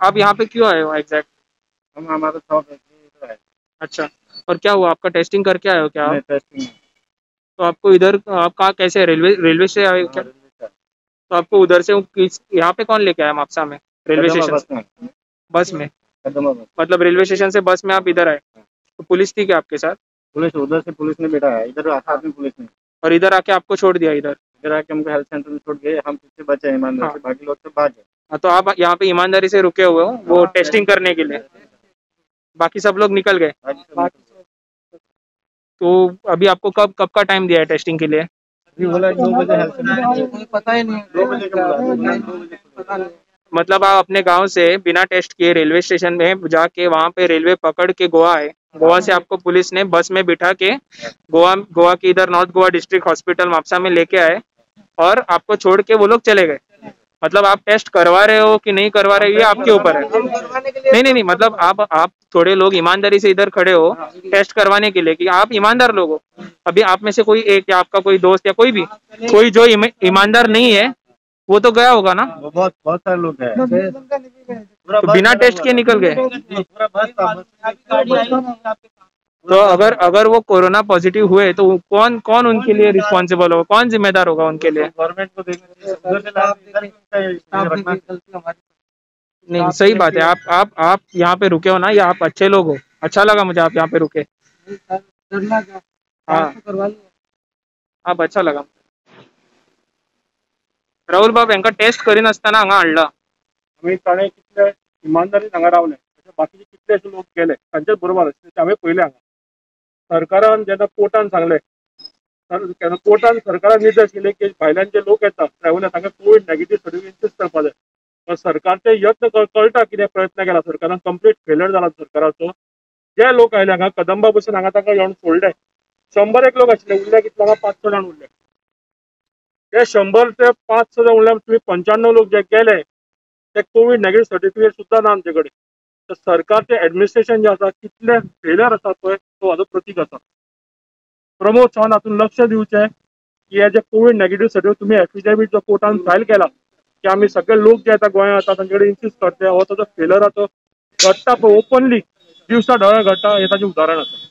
आप यहाँ पे क्यों आए हो एग्जैक्ट? हम हमारा शॉप है इधर है। अच्छा, और क्या हुआ आपका? टेस्टिंग करके आए हो क्या आप? नहीं टेस्टिंग। तो आपको इधर आप कहाँ कैसे रेलवे रेलवे से आए हो हाँ क्या? रेलवे का। तो आपको उधर से यहाँ पे कौन लेके आया मापसा में? रेलवे कदमा स्टेशन बस से? में। बस में? कदमा बस। मतलब रेलवे स्टेशन से बस में आप इधर आए? तो पुलिस थी क्या आपके साथ? पुलिस उधर से पुलिस ने बैठा है, इधर साथ में पुलिस नहीं। और इधर आके आपको छोड़ दिया इधर? इधर आके हमको हेल्थ सेंटर में छोड़ गए, हम पीछे बचे ईमानदार हाँ। से, बाकी लोग तो भाग गए। हाँ, तो आप यहाँ पे ईमानदारी से रुके हुए हो वो टेस्टिंग करने के लिए? बाकी सब लोग निकल गए? बाकी सब निकल गए। तो अभी आपको कब कब का टाइम दिया है टेस्टिंग के लिए? अभी बोला 2 बजे हेल्थ सेंटर, पता ही नहीं 2 बजे का बोला, 2 बजे पता नहीं। मतलब आप अपने गांव से बिना टेस्ट किए रेलवे स्टेशन में जाके वहां पे रेलवे पकड़ के गोवा आए। गोवा से आपको पुलिस ने बस में बिठा के गोवा गोवा के इधर north Goa district hospital Mapusa में लेके आए और आपको छोड़ के वो लोग चले गए। मतलब आप टेस्ट करवा रहे हो कि नहीं करवा रहे हो ये आपके ऊपर है। नहीं नहीं नहीं, मतलब आप थोड़े लोग ईमानदारी से इधर खड़े हो टेस्ट करवाने के लिए कि आप ईमानदार लोग हो। अभी आप में से कोई एक या आपका कोई दोस्त या कोई भी कोई जो ईमानदार नहीं है वो तो गया होगा ना? वो बहुत बहुत सारे लोग हैं, पूरा तो बस बिना भरा टेस्ट हुआ के था। निकल गए? पूरा बस था, बस। तो अगर अगर वो कोरोना पॉजिटिव हुए तो कौन कौन उनके लिए रिस्पॉन्सिबल होगा? कौन जिम्मेदार होगा उनके लिए? गवर्नमेंट को देखना चाहिए, उधर से लाके इधर भी उनका रखना चाहिए। नहीं, सही बात है। आप यहाँ पे रुके हो ना, या आप अच्छे लोग हो। अच्छा लगा मुझे आप यहाँ पे रुके। हाँ, आप अच्छा लगा। राहुल बाब यांका टेस्ट करीन असताना हांगा हाडला। आम्ही ताणे कितले इमानदारीन हांगा रावले, बाकीचे कितले अशे लोक गेले तांचे बरोबर आसले हांवें पयले हांगा। सरकारान जेन्ना कोर्टान सांगले, कोर्टान सरकारान निर्देश केले की भायल्यान जे लोक येतात ट्रॅव्हलर तांकां कोविड नेगेटिव्ह सर्टिफिकेट करपा जाय। पण सरकारचे यत्न कळटा कितें प्रयत्न केला सरकारान, कंप्लीट फेल्युअर जाला सरकाराचो। जे लोक आयले हांगा कदंबा बसून हांगा तांकां येवन सोडले। 100 लोक आशिल्ले, उरले कितले हांगा 5-6 जाण उरले। ते 100 ते 5-6 जाण उरल्यार तुम्ही 95 लोक जे गेले ते कोविड नेगेटिव्ह सर्टिफिकेट सुद्दां ना आमचे कडेन। तर सरकारचे एडमिनिस्ट्रेशन जे आसा कितले फेलियर आसा पळय तो हाजो प्रतीक आसा। प्रमोद सावंत हातून लक्ष दिवचें की हे जे कोविड नेगेटिव्ह सर्टिफिकेट तुम्ही एफिडेविट जो कोर्टान फायल केला की आम्ही सगळे लोक जे येता गोंयांत येता तांचे कडेन इन्सिस्ट करते, हो ताजो फेलियराचो घडटा पळय ओपनली दिवसा ढवळे घडटा, हे ताजें उदाहरण आसा।